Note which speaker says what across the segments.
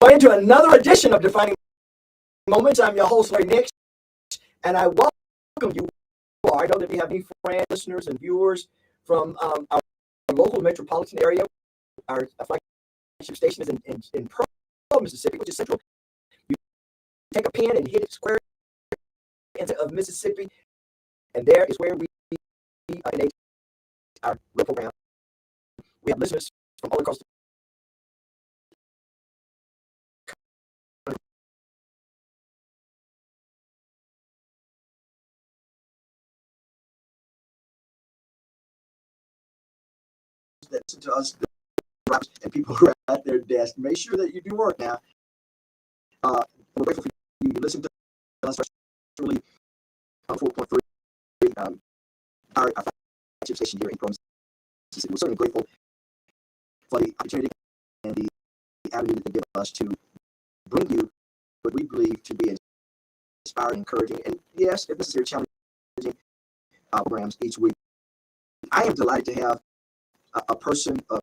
Speaker 1: into another edition of Defining Moments. I'm your host, Larry Nix, and I welcome you. I know that we have many friends, listeners, and viewers from our local metropolitan area. Our flagship station is in Pearl, Mississippi, which is central. You take a pen and hit it square of Mississippi, and there is where we enact our real program. We have listeners from all across the that listen to us, and people who are at their desk. Make sure that you do work now. We're grateful for you. You listen to us. Truly, 4.3, our flagship station here in Pearl, Mississippi. We're certainly grateful for the opportunity and the avenue that they give us to bring you what we believe to be inspiring, encouraging, and yes, if necessary, challenging programs each week. I am delighted to have a person of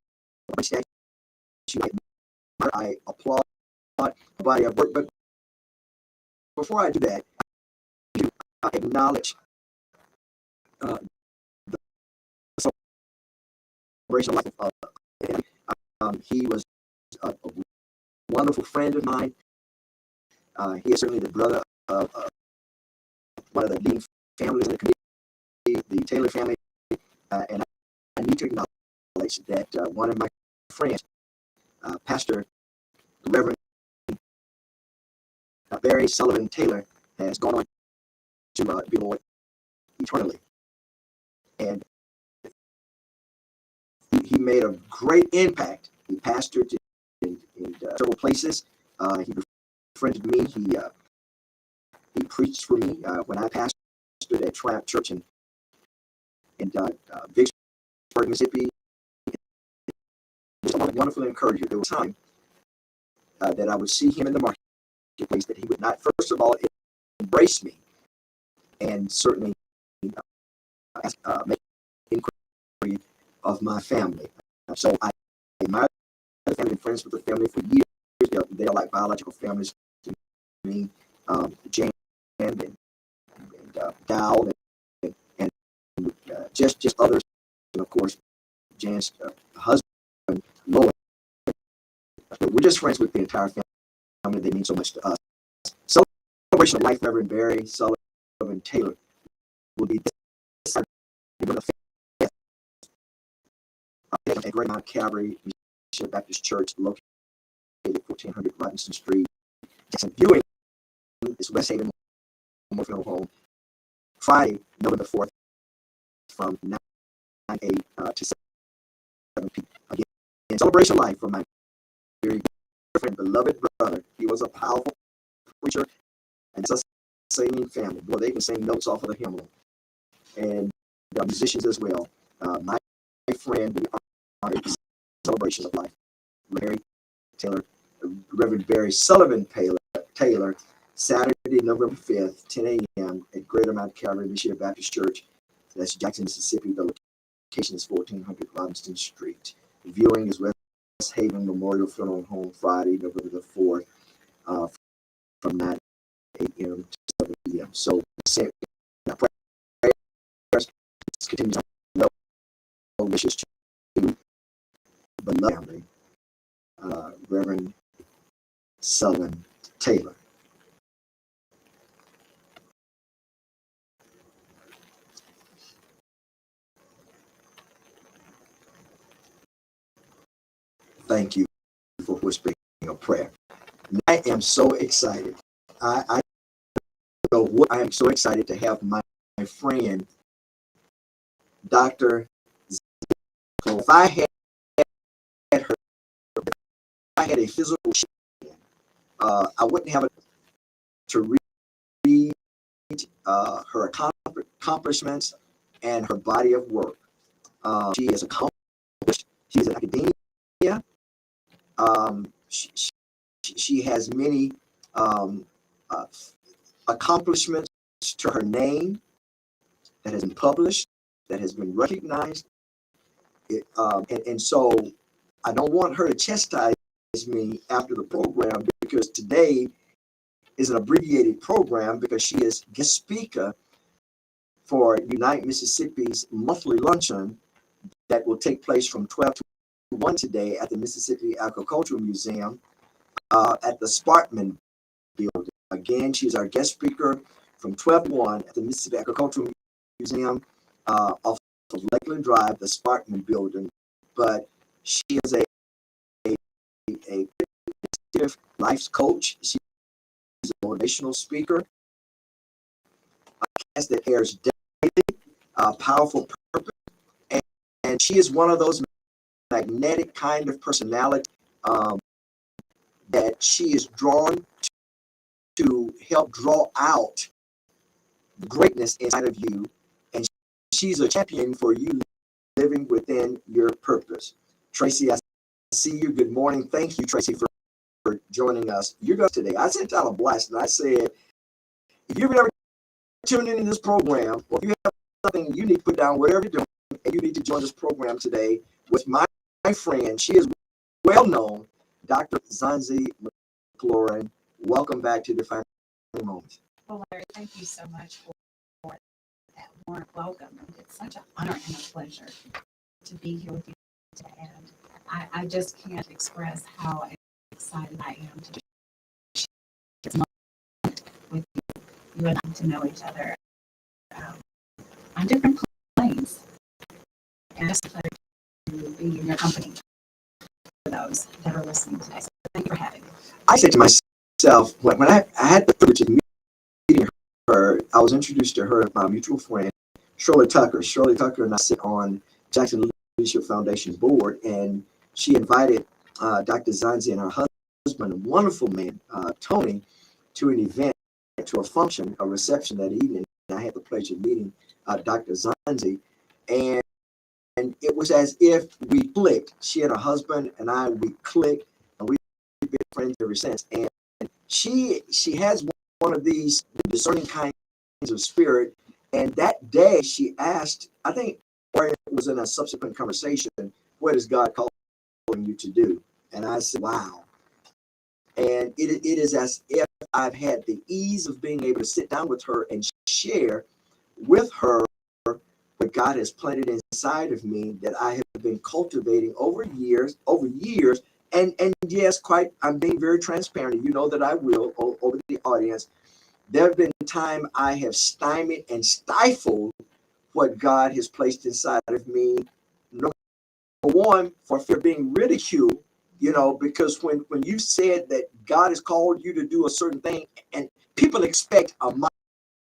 Speaker 1: great stature. I applaud the body of work, but before I do that, I acknowledge the celebration of life. He was a wonderful friend of mine. He is certainly the brother of one of the leading families in the community, the Taylor family, and I need to acknowledge that one of my friends, Pastor Reverend Barry Sullivan Taylor, has gone on to be Lord eternally, and he made a great impact. He pastored in several places. He befriended me. He preached for me when I pastored at Triumph Church in Vicksburg, Mississippi. He was a wonderful encourager. There was a time that I would see him in the marketplace that he would not, first of all, embrace me, and certainly make inquiry of my family. So I admire the family and friends with the family for years. They are like biological families to me. Jan and Gal and just others, and of course Jan's husband, Lloyd. But we're just friends with the entire family. They mean so much to us. Celebration of Life, Reverend Barry Sullivan Taylor will be this Saturday, November 5th, at Great Mount Calvary Mission Baptist Church, located at 1400 Robinson Street. Jackson. Viewing is West Haven Memorial Funeral Home, Friday, November 4th, from 9 8 to 7 p.m. Again, in Celebration of Life from my very good friend, beloved brother. He was a powerful preacher, and it's a singing family. Boy, they can sing notes off of the hymnal, and they're musicians as well. My friend, we are in Celebration of Life. Larry Taylor, Reverend Barry Sullivan Taylor, Saturday, November 5th, 10 a.m. at Greater Mount Calvary Missionary Baptist Church. That's Jackson, Mississippi. The location is 1400 Robinson Street. The viewing is West Haven Memorial Funeral Home, Friday, November the 4th, from 9 a.m. to 7 p.m. So, prayers continue to wishes to the beloved family, Reverend Sullivan Taylor. Thank you for whispering a prayer. I am so excited. I know what I am so excited to have my friend, Dr. If I had her, if I had a physical I wouldn't have it to read her accomplishments and her body of work. She is accomplished. She's an academia. She has many accomplishments to her name that has been published, that has been recognized. And so I don't want her to chastise me after the program because today is an abbreviated program because she is guest speaker for Unite Mississippi's monthly luncheon that will take place from 12 to 1 today at the Mississippi Agricultural Museum at the Sparkman building. Again, she's our guest speaker from 12 to 1 at the Mississippi Agricultural Museum off of Lakeland Drive, the Sparkman building. But she is a life coach. She's a motivational speaker. A cast that airs daily, powerful purpose. And she is one of those magnetic kind of personality that she is drawn to help draw out the greatness inside of you. And she's a champion for you living within your purpose. Tracy, I see you. Good morning. Thank you, Tracy, for joining us. You're going today. I sent out a blast and I said, if you've ever tuned into this program, or if you have something you need to put down, whatever you're doing, and you need to join this program today with my friend, she is well known, Dr. Zanzi McLaurin. Welcome back to Defining Moments.
Speaker 2: Well, Larry, thank you so much for that warm welcome. It's such an honor and a pleasure to be here with you today. And I just can't express how excited I am to share this moment with you. You and I to know each other on different planes. And just a pleasure to be in your company for those that are listening today. So thank you for having me.
Speaker 1: I said to myself, when I had the privilege of meeting her, I was introduced to her by a mutual friend, Shirley Tucker. Shirley Tucker and I sit on Jackson Leadership Foundation board, and she invited Dr. Zanzi and her husband, a wonderful man, Tony, to an event, to a function, a reception that evening. I had the pleasure of meeting Dr. Zanzi, and it was as if we clicked. She and her husband and I, we clicked, and we've been friends ever since. And she has one of these discerning kinds of spirit. And that day she asked, I think it was in a subsequent conversation, what is God calling you to do? And I said, wow. And it is as if I've had the ease of being able to sit down with her and share with her what God has planted inside of me that I have been cultivating over years. And yes, I'm being very transparent. You know that I will over the audience. There have been times I have stymied and stifled what God has placed inside of me. Number one, for fear of being ridiculed, because when you said that God has called you to do a certain thing, and people expect a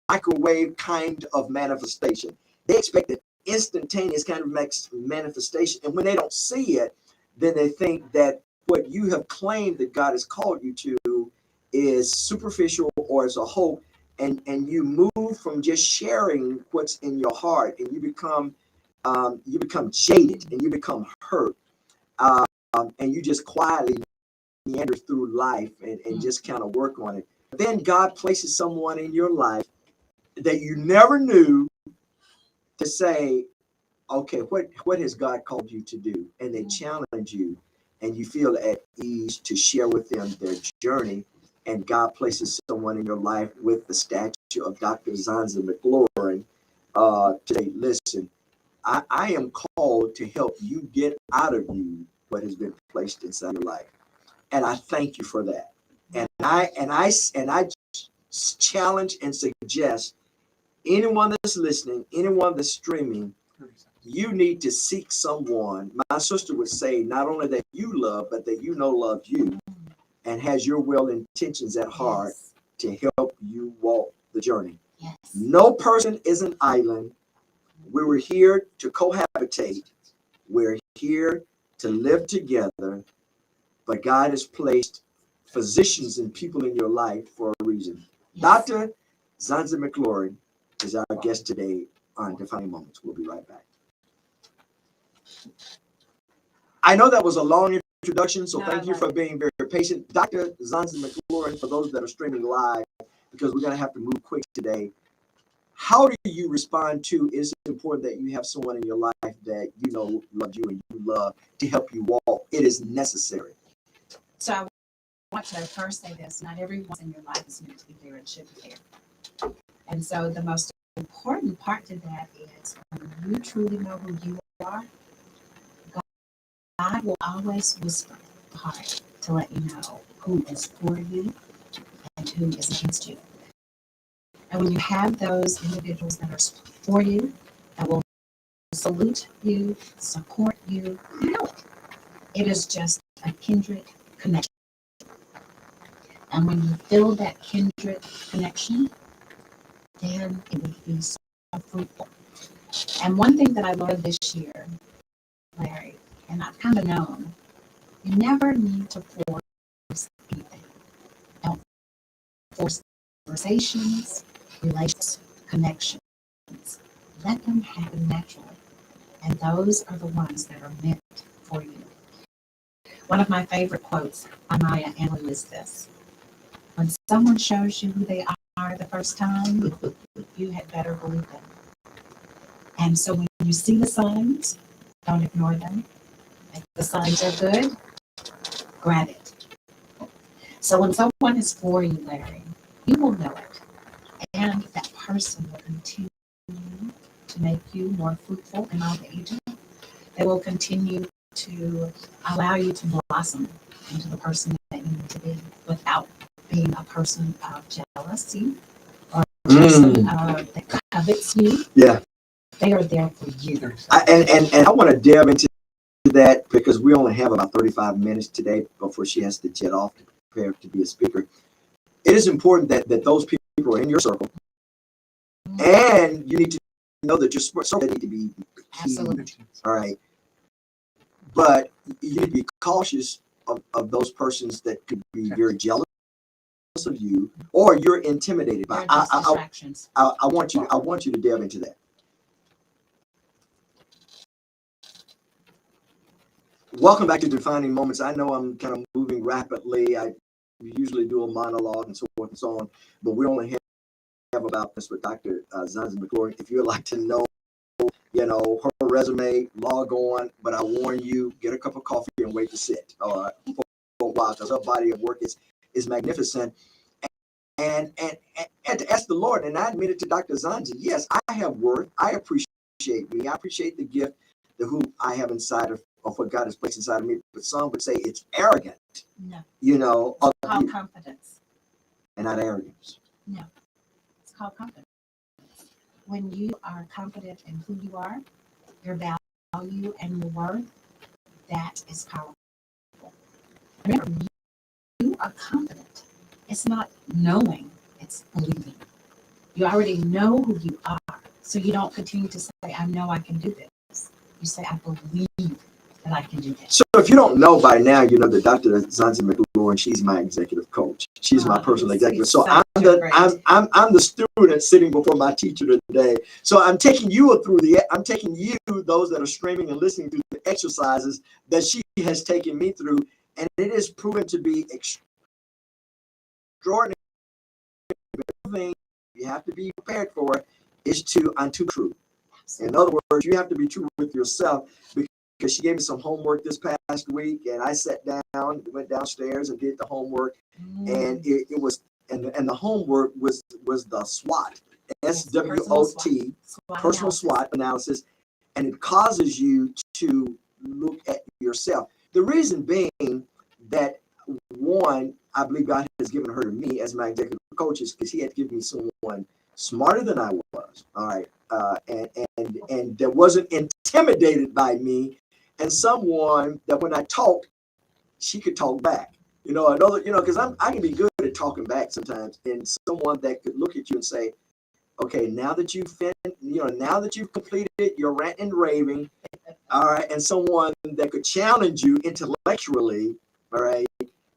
Speaker 1: microwave kind of manifestation. They expect an instantaneous kind of manifestation. And when they don't see it, then they think that what you have claimed that God has called you to is superficial or is a hope. And you move from just sharing what's in your heart, and you become jaded and you become hurt. And you just quietly meander through life and just kind of work on it. Then God places someone in your life that you never knew to say, okay, what has God called you to do? And they challenge you, and you feel at ease to share with them their journey. And God places someone in your life with the stature of Dr. Zanzi McLaurin. Today, listen, I am called to help you get out of you what has been placed inside your life. And I thank you for that. And I challenge and suggest anyone that's listening, anyone that's streaming, you need to seek someone. My sister would say, not only that you love, but that loves you and has your well intentions at heart to help you walk the journey.
Speaker 2: Yes.
Speaker 1: No person is an island. We were here to cohabitate. We're here to live together. But God has placed physicians and people in your life for a reason. Yes. Dr. Zanzi McLaurin is our guest today on Defining Moments. We'll be right back. I know that was a long introduction, so thank you for being very patient. Dr. Zanzi McLaurin, for those that are streaming live, because we're going to have to move quick today, how do you respond to, is it important that you have someone in your life that loves you and you love to help you walk? It is necessary.
Speaker 2: So I want to first say this, not everyone in your life is meant to be there and should be there. And so the most important part to that is when you truly know who you are, God will always whisper the heart to let you know who is for you and who is against you. And when you have those individuals that are for you, that will salute you, support you, you know it. It is just a kindred connection. And when you feel that kindred connection, then it will be so fruitful. And one thing that I learned this year, Larry, and I've kind of known, you never need to force anything. Don't force conversations, relations, connections. Let them happen naturally. And those are the ones that are meant for you. One of my favorite quotes by Maya Angelou is this: when someone shows you who they are the first time, you had better believe them. And so when you see the signs, don't ignore them. If the signs are good, grab it. So when someone is for you, Larry, you will know it. And that person will continue to make you more fruitful in all that you do. They will continue to allow you to blossom into the person that you need to be without being a person of jealousy or a person that covets you.
Speaker 1: Yeah.
Speaker 2: They are there for you.
Speaker 1: And I want to delve into that because we only have about 35 minutes today before she has to jet off to prepare to be a speaker. It is important that those people are in your circle, and you need to know that your circle need to be
Speaker 2: Absolutely.
Speaker 1: huge. All right. But you need to be cautious of those persons that could be very jealous of you or you're intimidated by.
Speaker 2: Distractions.
Speaker 1: I want you to delve into that. Welcome back to Defining Moments. I know I'm kind of moving rapidly. I usually do a monologue and so forth and so on, but we only have about this with Dr. Zanzi McClure. If you'd like to know, her resume, log on. But I warn you, get a cup of coffee and wait to sit for a while because her body of work is magnificent. And to ask the Lord, and I admitted to Dr. Zanzi, yes, I have worth. I appreciate me. I appreciate the gift, the who I have inside of what God has placed inside of me. But some would say it's arrogant.
Speaker 2: No.
Speaker 1: It's
Speaker 2: called confidence.
Speaker 1: And not arrogance.
Speaker 2: No. It's called confidence. When you are confident in who you are, your value and your worth, that is powerful. Remember, you are confident. It's not knowing, it's believing. You already know who you are, so you don't continue to say, I know I can do this. You say, I believe that I can do this.
Speaker 1: So if you don't know by now, you know that Dr. Zanzi McClure, and she's my executive coach. She's my personal executive. So I'm the student sitting before my teacher today. So I'm taking you those that are streaming and listening through the exercises that she has taken me through, and it is proven to be extraordinary. Thing you have to be prepared for is unto true. In other words, you have to be true with yourself, because she gave me some homework this past week, and I sat down, went downstairs and did the homework, and it was and the homework was the SWOT, SWOT, personal SWOT analysis, and it causes you to look at yourself. The reason being that, one, I believe God has given her to me as my executive coach is because He had given me someone smarter than I was, all right, and that wasn't intimidated by me, and someone that when I talked, she could talk back. Because I can be good at talking back sometimes, and someone that could look at you and say, okay, now that you've completed your rant and raving, all right, and someone that could challenge you intellectually, all right,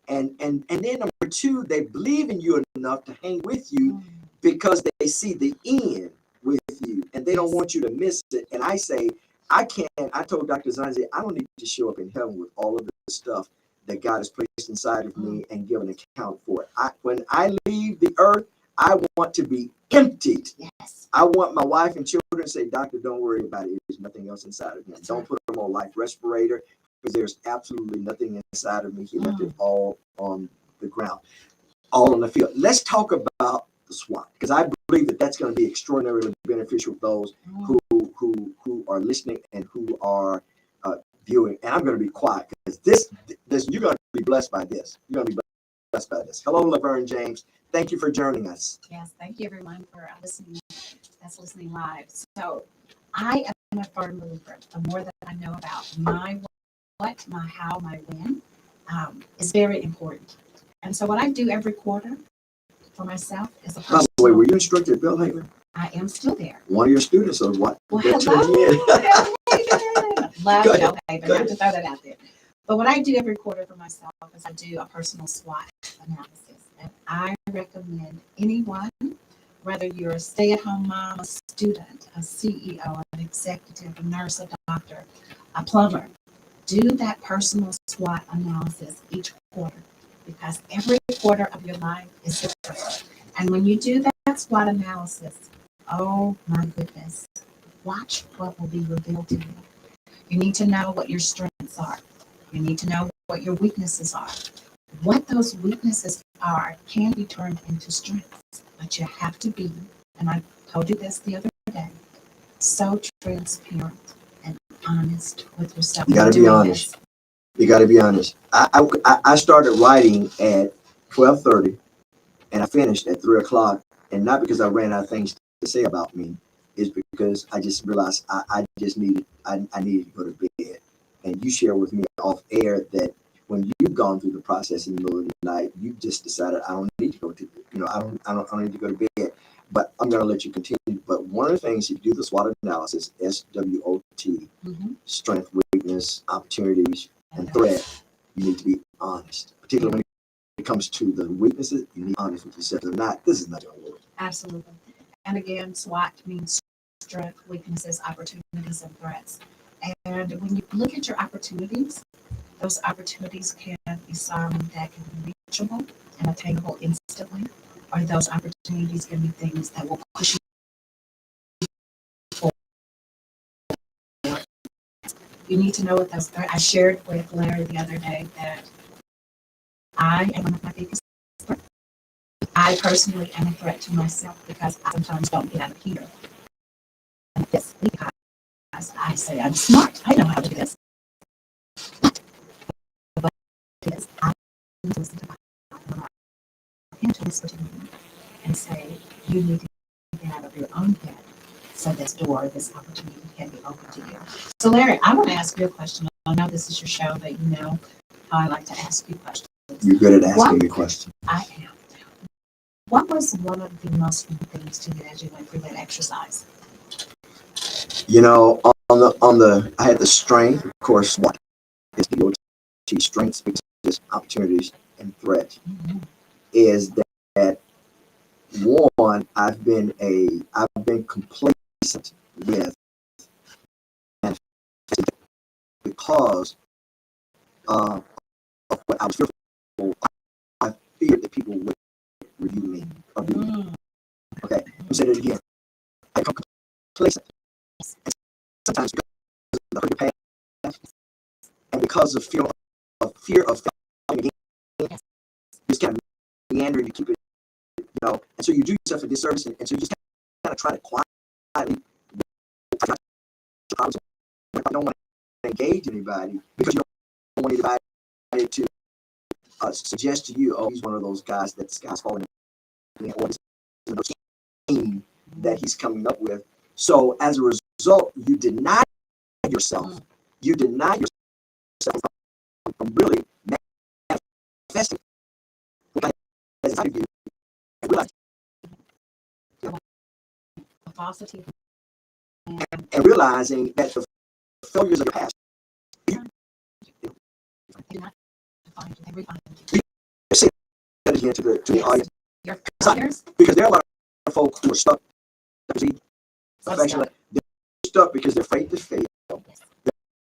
Speaker 1: and then number two, they believe in you enough to hang with you because they see the end with you, and they don't want you to miss it. And I say, I told Dr. Zanzi, I don't need to show up in heaven with all of the stuff that God has placed inside of me and give an account for it. When I leave the earth, I want to be emptied.
Speaker 2: Yes.
Speaker 1: I want my wife and children to say, Doctor, don't worry about it. There's nothing else inside of him. Don't put them on life respirator. because there's absolutely nothing inside of me. He left it all on the ground, all on the field. Let's talk about the SWAT, because I believe that that's going to be extraordinarily beneficial for those who are listening and who are viewing. And I'm going to be quiet because this you're going to be blessed by this. You're going to be blessed by this. Hello, Laverne James. Thank you for joining us.
Speaker 2: Yes, thank you everyone for listening. That's listening live. So I am a firm believer. The more that I know about my what, my how, my when, is very important. And so what I do every quarter for myself is a
Speaker 1: By
Speaker 2: personal.
Speaker 1: the way, were you instructed at Belhaven?
Speaker 2: I am still there.
Speaker 1: One of your students or what?
Speaker 2: Well,
Speaker 1: That
Speaker 2: hello.
Speaker 1: tuned in.
Speaker 2: Love
Speaker 1: Go ahead.
Speaker 2: Belhaven.
Speaker 1: Go
Speaker 2: I have to throw that out there. But what I do every quarter for myself is I do a personal SWOT analysis. And I recommend anyone, whether you're a stay-at-home mom, a student, a CEO, an executive, a nurse, a doctor, a plumber, do that personal SWOT analysis each quarter, because every quarter of your life is different. And when you do that SWOT analysis, oh my goodness, watch what will be revealed to you. You need to know what your strengths are. You need to know what your weaknesses are. What those weaknesses are can be turned into strengths, but you have to be, and I told you this the other day, so transparent and honest with yourself.
Speaker 1: You got to be honest. You got to be honest. I started writing at 12:30 and I finished at 3 o'clock. And not because I ran out of things to say about me, is because I just realized I needed to go to bed. And you share with me off air that when you've gone through the process in the middle of the night, you just decided I don't need to go to, I don't need to go to bed. But I'm going to let you continue. But one of the things, if you do the SWOT analysis, SWOT, strength, weakness, opportunities, and threat, you need to be honest. Particularly when it comes to the weaknesses, you need to be honest with yourself. If not, this is not going to work.
Speaker 2: Absolutely. And again, SWOT means strength, weaknesses, opportunities, and threats. And when you look at your opportunities, those opportunities can be some that can be reachable and attainable instantly, or those opportunities can be things that will push you forward. You need to know what those threats. I shared with Larry the other day that I am one of my biggest threats. I personally am a threat to myself because I sometimes don't get out of here. And this because I say I'm smart. I know how to do this. But because I need to listen to my heart and to whisper to me and say, you need to get out of your own head so this door, this opportunity can be open to you. So Larry, I want to ask you a question. I know this is your show, but you know how I like to ask you questions.
Speaker 1: You're good at asking me questions.
Speaker 2: I am. What was one of the most important things to you as you went through that exercise?
Speaker 1: You know, on the I had the strength, of course, what is the OT, strengths, weaknesses, opportunities, and threats. Is that one, I've been complacent with, and because of what I was fearful, I feared that people would review me or view me. Okay, let me say that again. I become complacent. And sometimes because of the hurt past, and because of fear of failing again, you just kind of meander to keep it, and so you do yourself a disservice, and so you just kind of try to quietly. I don't want to engage anybody because you don't want anybody to suggest to you, oh, he's one of those guys that the sky's falling in, or the team that he's coming up with. So as a result, you deny yourself. You deny yourself from really manifesting what has inside of you. And realize,
Speaker 2: The falsity.
Speaker 1: and realizing that the failures of the past,
Speaker 2: They do not define you. They refine you.
Speaker 1: you say that again to the audience.
Speaker 2: Your failures.
Speaker 1: Because there are a lot of folks who are stuck.
Speaker 2: So
Speaker 1: They're stuck because they're afraid to fail. They're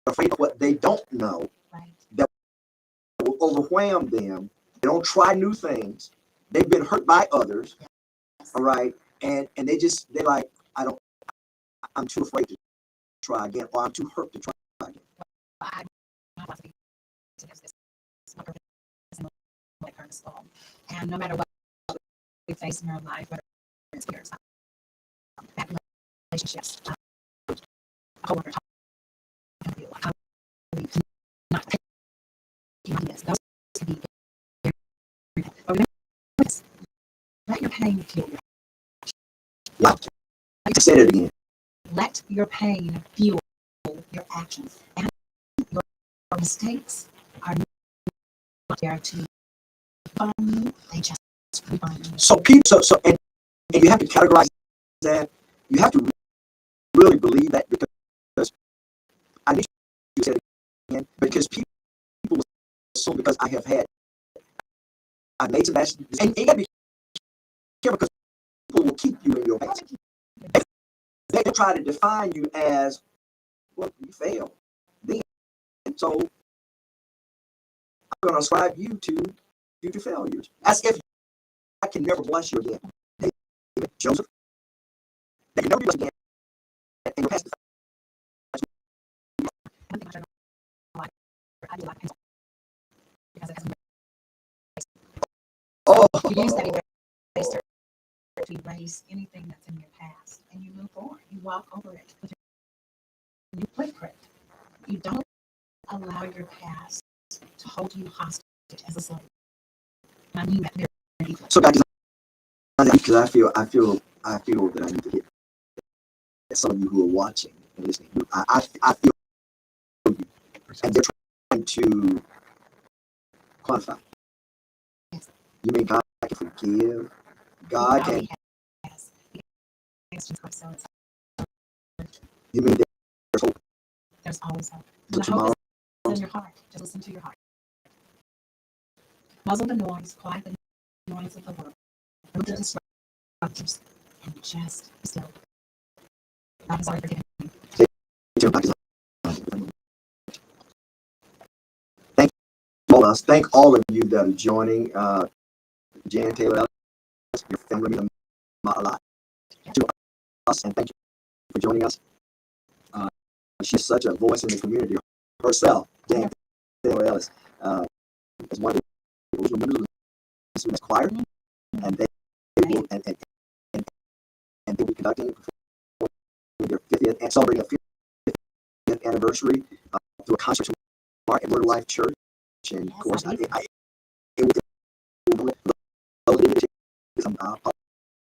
Speaker 1: afraid of what they don't know.
Speaker 2: Right.
Speaker 1: That will overwhelm them. They don't try new things. They've been hurt by others.
Speaker 2: Yes.
Speaker 1: All right. And they're like, I'm too afraid to try again, or I'm too hurt to try again.
Speaker 2: I to this what purpose and what purpose fall. And no matter what we face in our life, whether it's fears, bad relationships, a coworker talking to you, how we not take this, those to be very, but remember this, let your pain fuel your
Speaker 1: Wow. I said it again.
Speaker 2: let your pain fuel your actions. And your mistakes are not there to define you, they just refine you.
Speaker 1: So people, and you have to categorize that. You have to really believe that, because I need you to say it again, because people assume because I've made some bad, and you got to be careful, because people will keep you in your past. They try to define you as, well, you failed. Then, so I'm going to ascribe you to future failures, as if I can never bless you again. David, Joseph, they can never be blessed again. And your past.
Speaker 2: One thing I don't like, I do like pencil, because it doesn't
Speaker 1: Oh,
Speaker 2: you use that eraser to erase anything that's in your past, and you move forward. You walk over it with your new footprint. You don't allow your past to hold you hostage as a slave. And I mean that very deeply.
Speaker 1: so God, because I feel that I need to hit some of you who are watching and listening. I feel you, and they're trying to quantify.
Speaker 2: Yes.
Speaker 1: You mean God can forgive? God
Speaker 2: He
Speaker 1: can.
Speaker 2: already has. He has Jesus Christ, so it's-
Speaker 1: You mean there's hope
Speaker 2: there's always hope.
Speaker 1: for
Speaker 2: And the hope
Speaker 1: tomorrow?
Speaker 2: is in your heart. Just listen to your heart. Muzzle the noise, quiet the noise of the world. Remove the disruptors, and just be still. God is already forgiven you.
Speaker 1: Thank all of us. Thank all of you that are joining. Jan Taylor Ellis, your family means a lot to us, and thank you for joining us. She's such a voice in the community herself. Jan Taylor Ellis is one of the original members of the students choir, and they will and they'll be conducting their 50th and celebrating their 50th anniversary through a concert tomorrow at Word of Life Church. And of course, I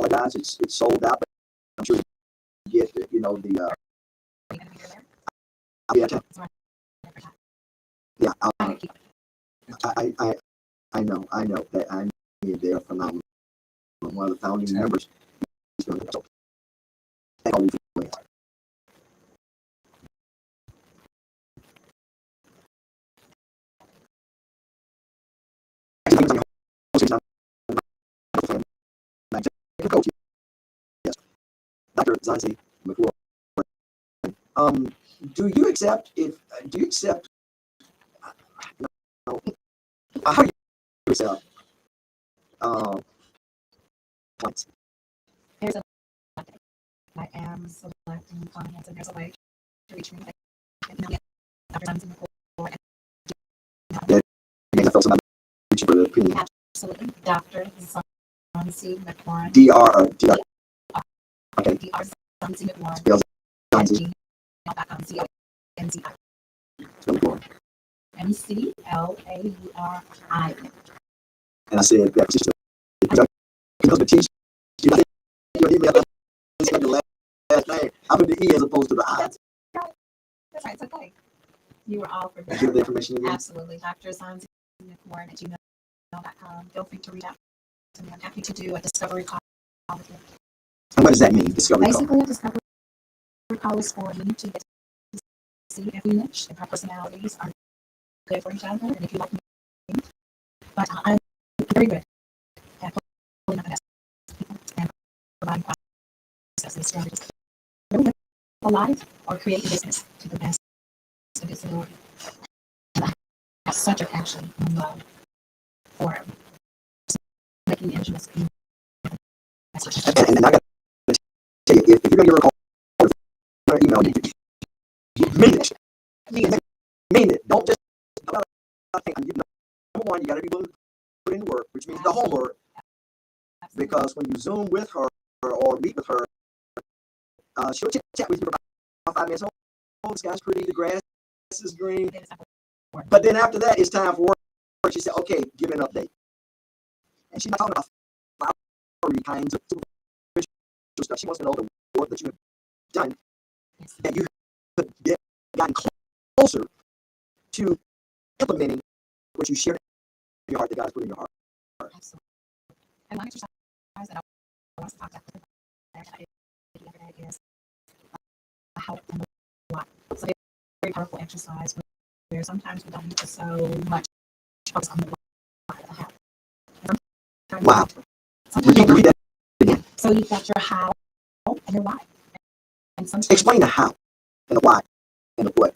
Speaker 1: apologize. It's sold out, but I'm sure you get the
Speaker 2: Are you going to be there?
Speaker 1: yeah. I know that I'm there phenomenal. One of the founding members. So, thank all of you for doing it. Coach, yes, Dr. Zanzi McClure. Do you accept no, how do you accept points?
Speaker 2: There's a I am selecting clients, and there's a way to reach me. Dr. Johnson McCoy.
Speaker 1: That means I felt somebody reaching for the opinion.
Speaker 2: Absolutely. Dr. Zanzi McCoy.
Speaker 1: DR. Okay.
Speaker 2: Dr. Zanzi McCoy.
Speaker 1: Spells
Speaker 2: at
Speaker 1: Zanzi.
Speaker 2: gmail.com. CONZI.
Speaker 1: McClure.
Speaker 2: McClauri.
Speaker 1: And I said that position. Because the teacher, you know, your email is like the last name. I put the E as opposed to the I.
Speaker 2: That's right. That's right. It's okay. You were all for
Speaker 1: I give the information again.
Speaker 2: Absolutely. Dr. Zanzi McCoy at gmail.com. Feel free to reach out to me. I'm happy to do a discovery call with you.
Speaker 1: And what does that mean? Discovery call.
Speaker 2: Basically, a discovery call is for you to get to see if we niche, if our personalities are good for each other, and if you like me. But I'm very good at pulling up the best people and providing processes, strategies. Really live a life or create a business to the best of its ability. And I have such a passion and love for making instruments.
Speaker 1: And I got to tell you, if you're going to get a call or email, you mean it. You mean it. Don't just I think number one, you got to be willing to put in the work, which means the homework, because when you Zoom with her or meet with her, she'll chit chat with you for about 5 minutes. Oh, the sky's pretty, the grass is green. But then after that, it's time for work. She said, okay, give me an update. And she's not talking about flowery kinds of superficial stuff. She wants to know the work that you have done, that you have gotten closer to implementing what you shared in your heart, that God has put in your heart.
Speaker 2: Absolutely. And one exercise that I want to talk about that I did the other day is how and why. It's a very powerful exercise where sometimes we don't need to so much focus on the why of the how.
Speaker 1: Wow.
Speaker 2: Sometimes
Speaker 1: Read that again.
Speaker 2: so you've got your how and your why. And sometimes
Speaker 1: Explain the how and the why and the what.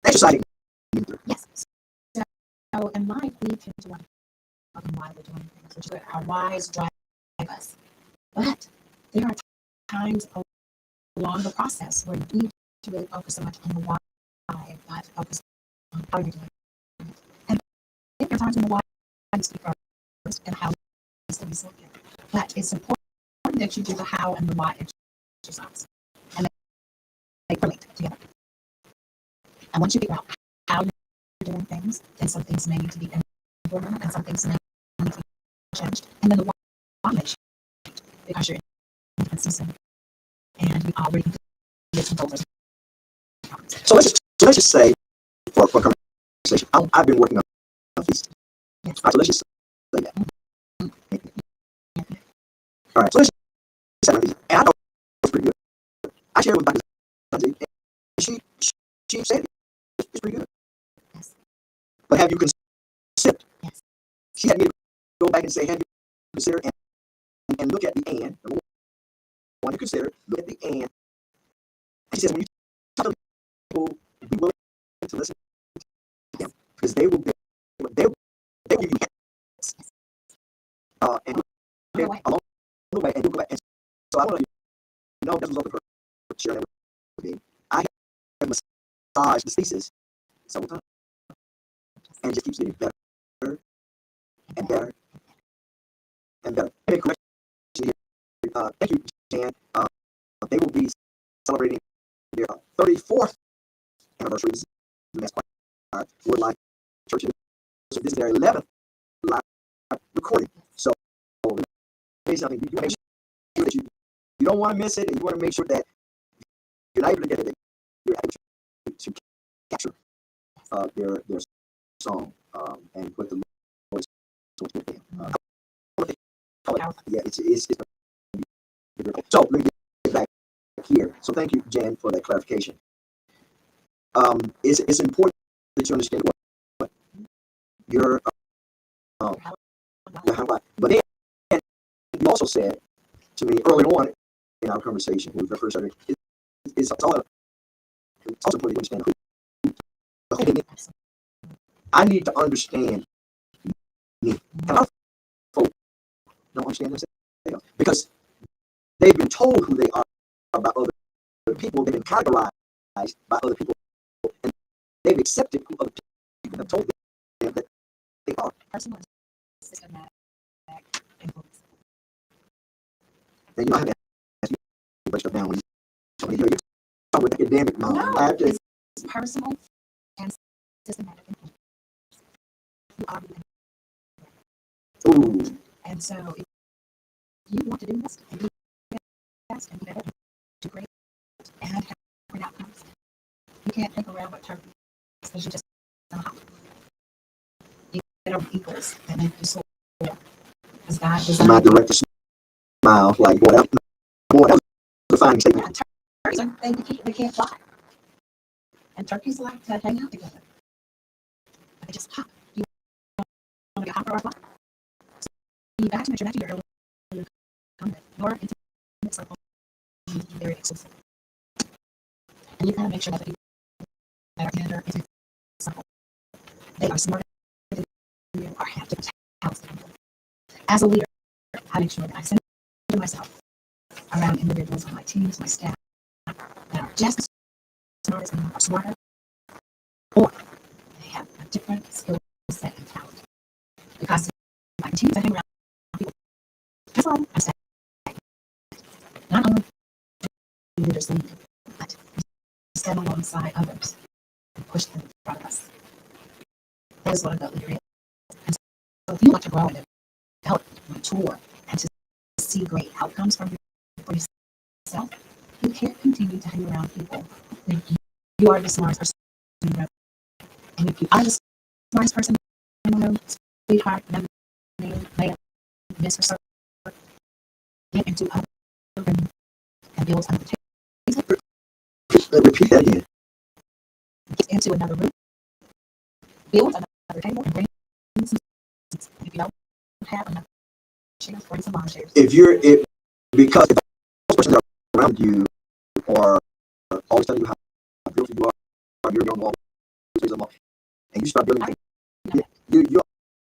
Speaker 1: Exercising.
Speaker 2: yes. So in life, we tend to want to why we're doing things, which is where our whys drive us. But there are times along the process where you need to really focus so much on the why, not focus on how you're doing it. And there are times when the why needs to be first and how needs to be second. But it's important that you do the how and the why exercise. And they relate together. And once you figure out how you're doing things, then some things may need to be implemented and some things may need to be changed. And then the why may change because you're inconsistent and you already get some goals.
Speaker 1: So let's just say for conversation, I've been working on a feast.
Speaker 2: Yes.
Speaker 1: All right, so let's just say that. All right, so let's just say, and I know it's pretty good. I shared it with Dr. Sanjay, and she said it's pretty good.
Speaker 2: Yes.
Speaker 1: But have you considered?
Speaker 2: Yes.
Speaker 1: She had me go back and say, have you considered and look at the and. Number one to consider, look at the and. She says, when you talk to people, be willing to listen to them because they will give you hints. And along the way, and you'll go back. And so I want to let you know, this was over for sharing that with me. I have massaged the thesis several times, and it just keeps getting better and better and better. And a correction here. Thank you, Jan. They will be celebrating their 34th anniversary. This is the next part. Woodline Church. So this is their 11th live recording. So something you make sure that you don't want to miss it, and you want to make sure that you're not able to get it, that you're able to capture their song and put the Lord's so much with them. Yeah, it's so let me get back here. So thank you, Jan, for that clarification. It's important that you understand what your but then you also said to me early on in our conversation when we first started, it's also important to understand who the whole thing is. I need to understand me. And a lot of folks don't understand themselves because they've been told who they are by other people. They've been categorized by other people, and they've accepted who other people have told them that they are.
Speaker 2: Personal systematic influence.
Speaker 1: And you know, I have to ask you to break stuff down when you talk with academic mind.
Speaker 2: No, it's personal and systematic influence. You are
Speaker 1: Ooh.
Speaker 2: and so if you want to do this and do best and be better, do great and have great outcomes, you can't think around with turkey because you just don't know how. You get over equals and then you soar. Because God designed
Speaker 1: My director smile like, what else? Boy, that was a fine statement.
Speaker 2: Turkeys, they can't fly. And turkeys like to hang out together. But they just hop. You want to get hop or fly? So you got to make sure that you're your intimate circle is very exclusive. And you got to make sure that the people that are in your intimate circle, they are smarter than you or have different talents than you. As a leader, I make sure that I center myself around individuals on my teams, my staff, that are just as smart as me, or smarter, or they have a different skill set and talent. Because if I continue to hang around people, that's all I'm saying. Not only do leaders lead, but we stand alongside others and push them in front of us. That is what a good leader is. And so if you want to grow and develop, mature, and to see great outcomes from for yourself, you can't continue to hang around people when you are the smartest person in the room. And if you are the smartest person in the room, sweetheart, young man, miss or sir, get into other room and build under the table.
Speaker 1: Repeat that again.
Speaker 2: Get into another room, build another table, and bring some seats. If you don't have enough chairs, bring some lawn chairs.
Speaker 1: Because if those persons that are around you are always telling you how beautiful you are, you're young, and you start building, you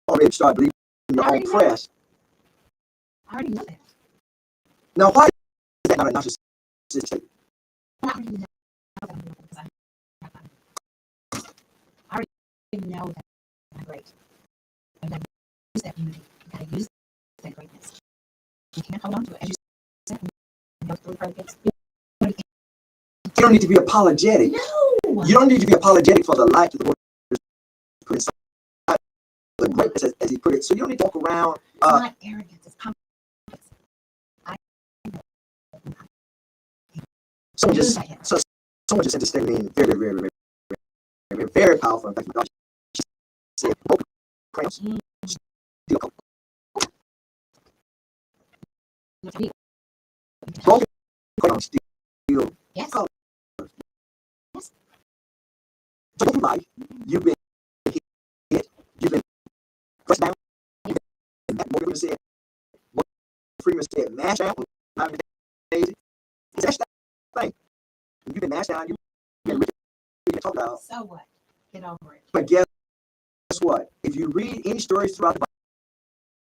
Speaker 1: already start believing in your own press.
Speaker 2: I already know that.
Speaker 1: Now, why is that not a narcissistic statement?
Speaker 2: I already know that I'm beautiful because I already know that I'm great. You gotta use that beauty. You gotta use that greatness. You can't hold on to it. As you said, when you go through predicates,
Speaker 1: You don't need to be apologetic.
Speaker 2: no.
Speaker 1: You don't need to be apologetic for the light that the Lord has put inside the greatness, as He put it. So you don't need to walk around.
Speaker 2: It's not arrogance. It's confidence. I know.
Speaker 1: Someone just said this statement very, very, very, very, very powerful. In fact, my daughter, she said, broken crayons, steel color. Broken crayons, steel
Speaker 2: Yes.
Speaker 1: color. So go through life, you've been hit, you've been pressed down, you've been Morgan said, Freeman said, mashed down, daisy. It's that thing. You've been mashed down, you've been rich, you can talk about.
Speaker 2: So what? Get over it.
Speaker 1: But guess what? If you read any stories throughout the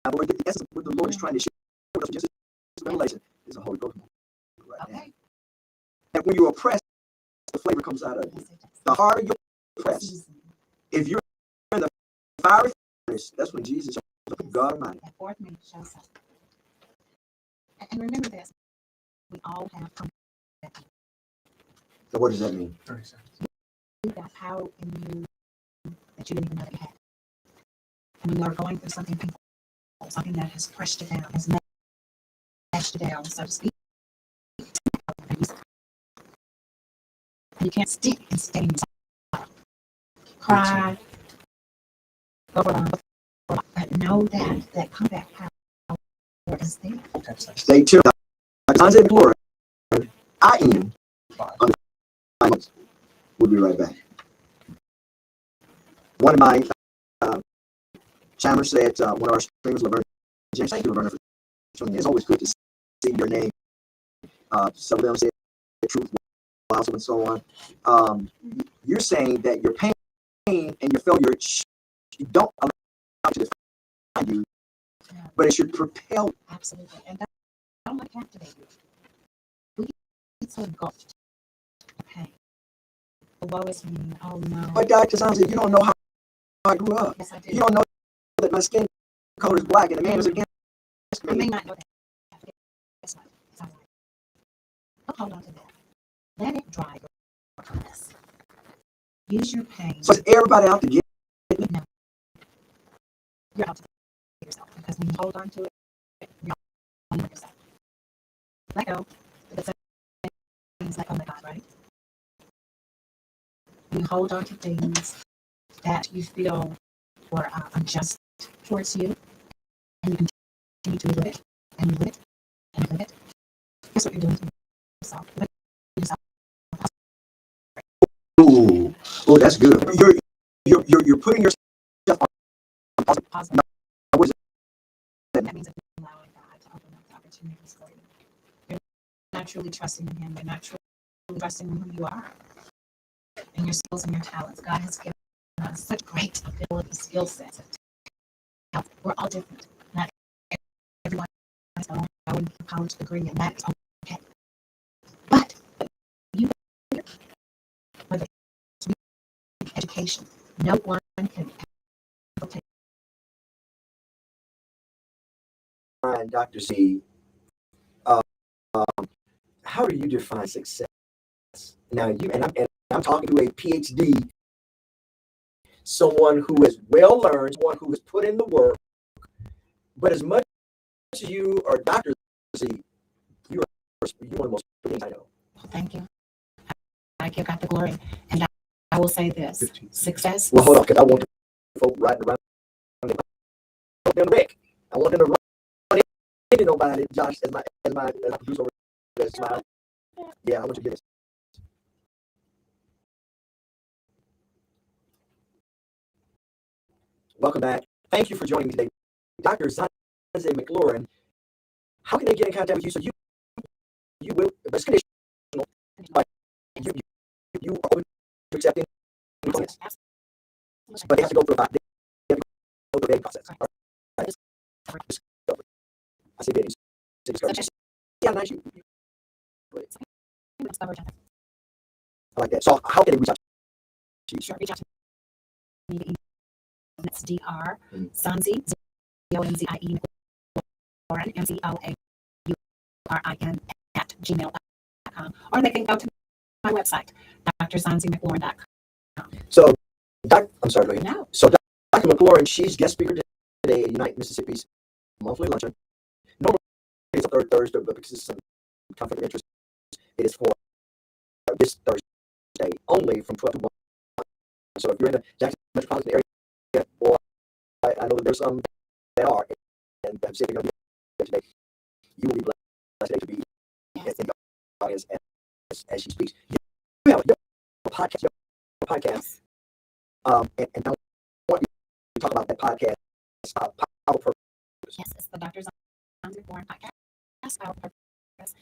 Speaker 1: Bible, get the essence of what the Lord is trying to share with us, just Revelation, is a Holy Ghost right now.
Speaker 2: Okay.
Speaker 1: And when you're oppressed, the flavor comes out of you.
Speaker 2: Yes, it does.
Speaker 1: The harder you're oppressed,
Speaker 2: Season.
Speaker 1: if you're in the fiery furnace, that's when Jesus shows up. God Almighty.
Speaker 2: That fourth man shows up. And remember this, we all have confidence.
Speaker 1: So what does that mean?
Speaker 2: You've got power in you that you didn't even know that you had. And when you're going through something painful, something that has crushed you down, has mashed you down, so to speak, and you can't stick and stay in yourself. Cry, go around, but know that comeback power is there.
Speaker 1: Stay tuned. Isaiah Glory. I am. We'll be right back. One of my channels said, one of our streamers, Laverne James, thank you, Laverne, for joining me. It's always good to see your name. Some of them said truth, and so on. You're saying that your pain and your failure, you don't allow it to define you, but it should propel.
Speaker 2: Absolutely. And don't let it captivate you. We get so engulfed in pain. The woe is me. Oh no.
Speaker 1: But Dr. Sansa, you don't know how I grew up.
Speaker 2: Yes, I do.
Speaker 1: You don't know that my skin color is black and the man is against
Speaker 2: I may
Speaker 1: me.
Speaker 2: not know that. Guess what? It's all right. Don't hold on to that. Let it dry your promise. Use your pain.
Speaker 1: So is everybody out to get
Speaker 2: No. You're out to get yourself. Because when you hold on to it, you're on yourself. Let go. The things like, oh my God, right? You hold on to things that you feel were unjust towards you, and you continue to live it, and live it, and live it. Guess what you're doing to yourself?
Speaker 1: Ooh, oh, that's good. You're putting yourself on pause.
Speaker 2: Positive.
Speaker 1: What is
Speaker 2: That means that you're allowing God to open up opportunities for you. You're not truly trusting in Him. You're not truly trusting in who you are and your skills and your talents. God has given us such great ability, skill sets. We're all different. Not everyone has their own college degree, and that is okay. But you, whether it's education, No one can ever take
Speaker 1: And Dr. Z, uh, how do you define success? Now, I'm talking to a PhD, someone who has well learned, someone who has put in the work. But as much as you are Dr. Z, you're one of the most brilliant I know.
Speaker 2: Thank you. I give God the glory. And I will say this: success.
Speaker 1: Well, hold on, because I want the folk riding around them wreck. I want them to run into nobody. Josh, as my producer over there, smile. Yeah, I want you to get this. Welcome back. Thank you for joining me today, Dr. Zanzi McLaurin. How can they get in contact with you so you will, it's conditional, but you are open to accepting clients, but they have to go through a vetting process. All right. Discovery. I say vetting. Say discovery. Yeah, nice. I like that. So how can they reach out to you?
Speaker 2: Sure, reach out to me. That's Dr. Zanzi, Zonzie, Lauren, MCLAURIN @gmail.com, or they can go to my website, drzanzimclaurin.com.
Speaker 1: So, I'm sorry, go ahead.
Speaker 2: No.
Speaker 1: So, Dr. McLaurin, she's guest speaker today at Unite Mississippi's monthly luncheon. Normally, it's a third Thursday, but because it's some conflict of interest, it is for this Thursday only from 12 to 1. So, if you're in the Jackson metropolitan area, or I know that there's some that are, and I'm saying today, you will be blessed today to be in the audience as she speaks. You have a podcast. And I want you to talk about that podcast, Power Purpose.
Speaker 2: Yes, it's the Dr. Zanzi McLaurin podcast, Power Purpose.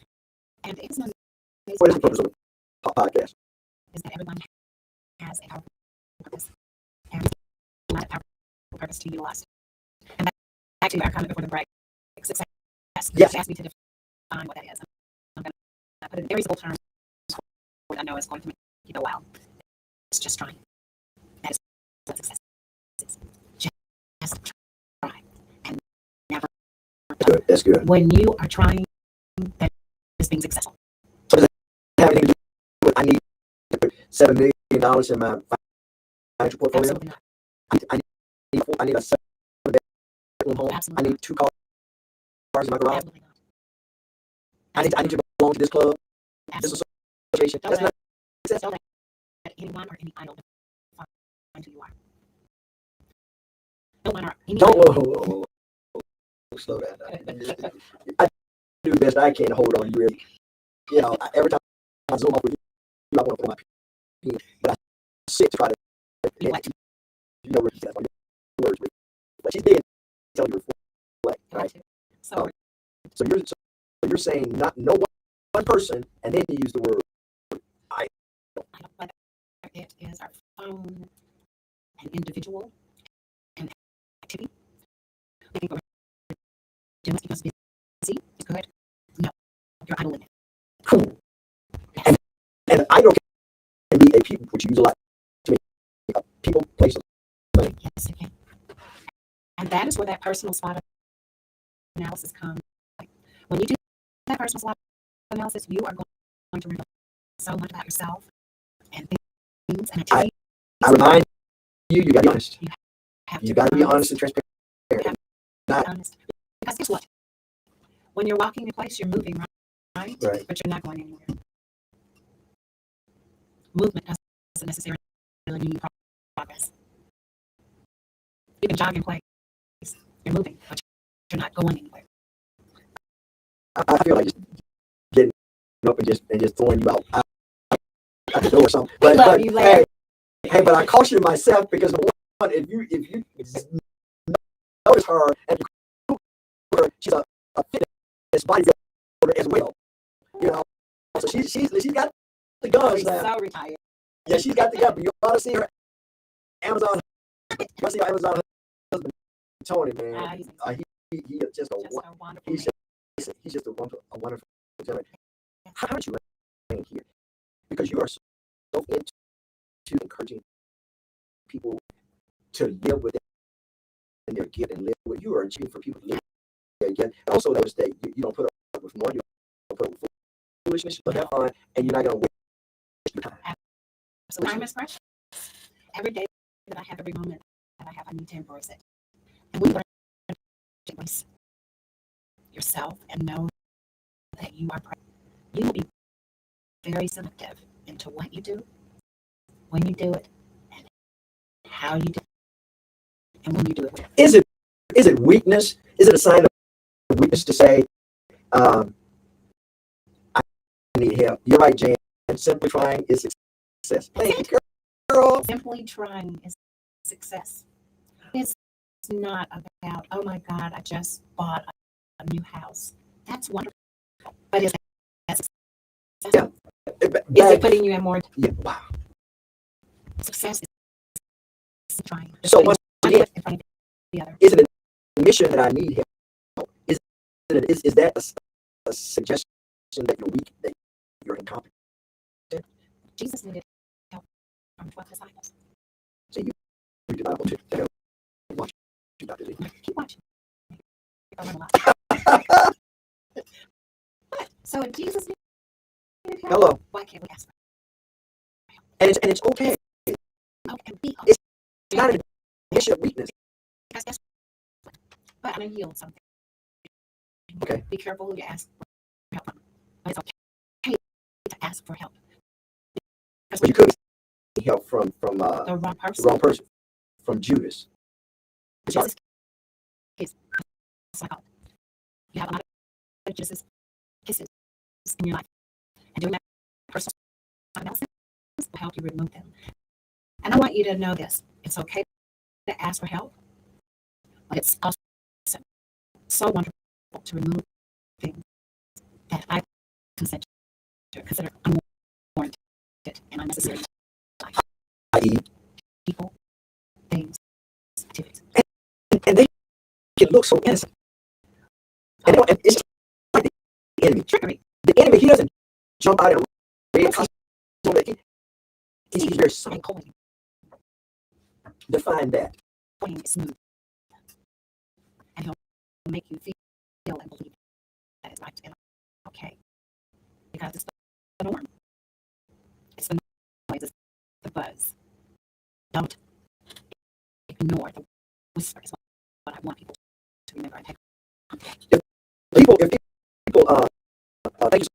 Speaker 2: And it's an amazing
Speaker 1: What is the purpose of the podcast?
Speaker 2: is that everyone has a powerful purpose. And a lot of powerful purpose to utilize. And that's actually our comment before the break. Success.
Speaker 1: Yes.
Speaker 2: She asked me to define what that is. I'm going to put it in very simple terms. What I know is going to make you go, wow. It's just trying. That is what success is. Just try. And never.
Speaker 1: That's good.
Speaker 2: When you are trying, that is being successful.
Speaker 1: So does it have anything to do with I need to put $7 million in my financial portfolio?
Speaker 2: Absolutely not.
Speaker 1: I need a 7-bedroom home.
Speaker 2: Absolutely
Speaker 1: I need 2 cars in my garage.
Speaker 2: Absolutely not.
Speaker 1: I need to belong to this club, this
Speaker 2: Absolutely.
Speaker 1: association.
Speaker 2: Don't
Speaker 1: That's not success.
Speaker 2: Don't let anyone or any idol define who you are. No one or any
Speaker 1: Don't
Speaker 2: idol.
Speaker 1: slow down. I do the best I can to hold on. You really, every time I zoom up with you, I want to pull my pin, but I sit to try to
Speaker 2: Reflect.
Speaker 1: that's why your words. But she's dead. Tell you reflect, right?
Speaker 2: So
Speaker 1: So you're saying not no one person, and then you use the word I.
Speaker 2: I don't whether it is our phone, an individual, an activity. I think we're doing because busy is good. No, you're idle limit.
Speaker 1: Cool. And I don't can be a people, which you use a lot to me. People, place,
Speaker 2: Yes, it can. And that is where that personal SWOT analysis comes. When you do that personal SWOT analysis, you are going to reveal so much about yourself and things and activities.
Speaker 1: I remind you got to be honest.
Speaker 2: Have
Speaker 1: You got to be honest and
Speaker 2: You
Speaker 1: transparent.
Speaker 2: have to
Speaker 1: Not
Speaker 2: be honest. Because guess what? When you're walking in place, you're moving, right?
Speaker 1: right.
Speaker 2: But you're not going anywhere. Movement doesn't necessarily mean progress. You can jog in place. You're moving, but you're not going anywhere.
Speaker 1: I feel like just getting up and just throwing you out the door or something. But but I caution myself because if you notice her and she's a fitness bodybuilder as well, So she's got the guns
Speaker 2: She's
Speaker 1: now.
Speaker 2: so retired.
Speaker 1: Yeah, she's got the gun. But you ought to see her Amazon. You ought to see her Amazon husband Tony, man. He is just a
Speaker 2: wonderful.
Speaker 1: he's just a wonderful gentleman. How did you land here? Because you are so into encouraging people to live within their gift and live what you are achieving for people to live their gift. And also notice that you don't put up with more, you don't put up with foolishness, you don't have fun, and you're not going to waste your time.
Speaker 2: So time is precious. Every day that I have, every moment that I have, I need to embrace it. And when you learn to embrace yourself and know that you are present, you will be very selective into what you do, when you do it, and how you do it, and when you do it.
Speaker 1: Is it weakness? Is it a sign of weakness to say, I need help? You're right, Jan. Simply trying is success. Hey, girl.
Speaker 2: Simply trying is success. It's not about, oh my God, I just bought a new house. That's wonderful. But is that success?
Speaker 1: Yeah.
Speaker 2: Is it putting you in more?
Speaker 1: Yeah. Wow.
Speaker 2: Success is trying.
Speaker 1: So once again,
Speaker 2: In front of the other.
Speaker 1: is it an admission that I need help? Is that a suggestion that you're weak, that you're incompetent?
Speaker 2: Jesus needed help from 12 disciples.
Speaker 1: So you read the Bible to help watch you, Dr. Lee.
Speaker 2: Keep watching. You're gonna learn a lot. But, so if Jesus needed help,
Speaker 1: Hello.
Speaker 2: why can't we ask for
Speaker 1: And it's okay.
Speaker 2: help and be
Speaker 1: It's not an issue of weakness.
Speaker 2: Because that's but I'm gonna yield something.
Speaker 1: Okay.
Speaker 2: Be careful who you ask for help from. But it's okay to ask for help.
Speaker 1: But you couldn't get help from
Speaker 2: The wrong person.
Speaker 1: the wrong person, from Judas. It's hard.
Speaker 2: Jesus is like you have a lot of Jesus kisses in your life, and doing that personal analysis will help you remove them. And I want you to know this: it's okay to ask for help, but it's also so wonderful to remove things that I consider unwarranted and unnecessary.
Speaker 1: I.e.,
Speaker 2: People, things, activities.
Speaker 1: and they can look so innocent. And it's just like the enemy.
Speaker 2: Trickery.
Speaker 1: The enemy, he doesn't jump out in a red costume. He's very subtle.
Speaker 2: And coin.
Speaker 1: Define that.
Speaker 2: Coin is smooth. And he'll make you feel and believe that it's right and okay. Because it's the norm. It's the noise, it's the buzz. Don't ignore the whisper is what I want people to remember and take on today.
Speaker 1: If people, thank you,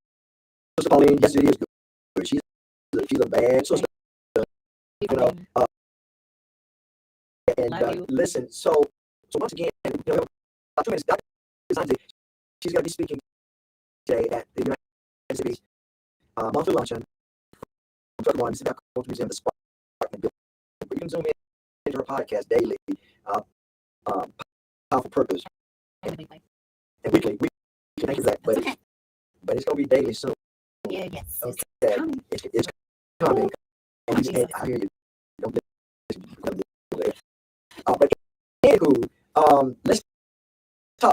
Speaker 1: Sister Pauline. Yes, it is good. She's a bad sister. You know,
Speaker 2: Love you.
Speaker 1: listen. So once again, you know, about 2 minutes. Dr. Zanzi, she's going to be speaking today at the United States monthly luncheon from 1 Mississippi Culture Museum, the Spark. You can zoom in into her podcast daily. Powerful Purpose.
Speaker 2: And weekly.
Speaker 1: And weekly. Thank you for that.
Speaker 2: That's okay.
Speaker 1: But it's going to be daily soon.
Speaker 2: Yeah, yes.
Speaker 1: Okay.
Speaker 2: It's coming.
Speaker 1: It's coming. And
Speaker 2: Jesus.
Speaker 1: I hear you. Don't listen. But anywho,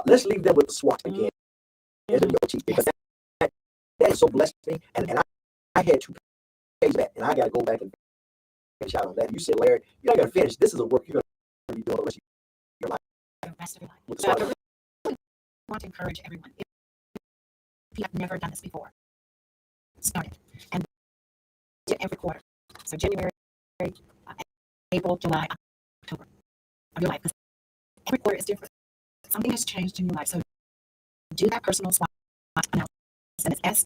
Speaker 1: let's leave them with the SWAT again. As a teach, because that is so blessed me. And I had to page that, and I got to go back and finish out on that. You said, Larry, you're not going to finish. This is a work you're going to be doing the rest of your life.
Speaker 2: The rest of your life.
Speaker 1: With the
Speaker 2: So I
Speaker 1: SWAT.
Speaker 2: really want to encourage everyone. If you have never done this before, start it. And do it every quarter. So January, April, July, October of your life. Because every quarter is different. Something has changed in your life. So do that personal SWOT analysis. And it's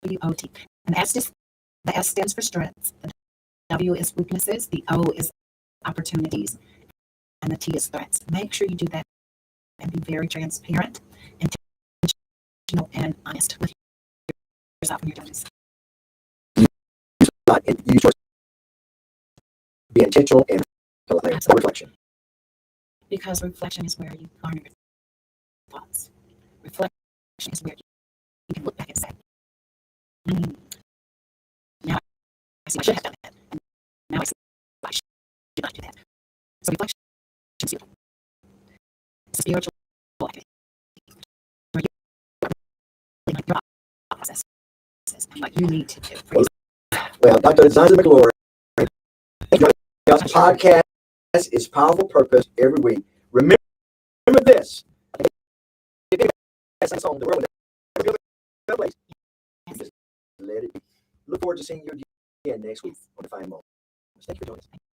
Speaker 2: SWOT. And the S stands for strengths. The W is weaknesses. The O is opportunities. And the T is threats. Make sure you do that and be very transparent, intentional, and honest with yourself when you're doing this.
Speaker 1: You choice. Be intentional and reflection.
Speaker 2: Because reflection is where you learn your thoughts. Reflection is where you can look back and say, now I see I should have done that. And now I see I should not do that. So reflection is a spiritual activity where you are like your process and what you need to do for yourself.
Speaker 1: Well, Dr. Zanzi McLaurin, podcast its powerful purpose every week. Remember this. That's song, the world will never be a better place. Just let it be. Look forward to seeing you again next week on Defining Moments. Thank you for joining us.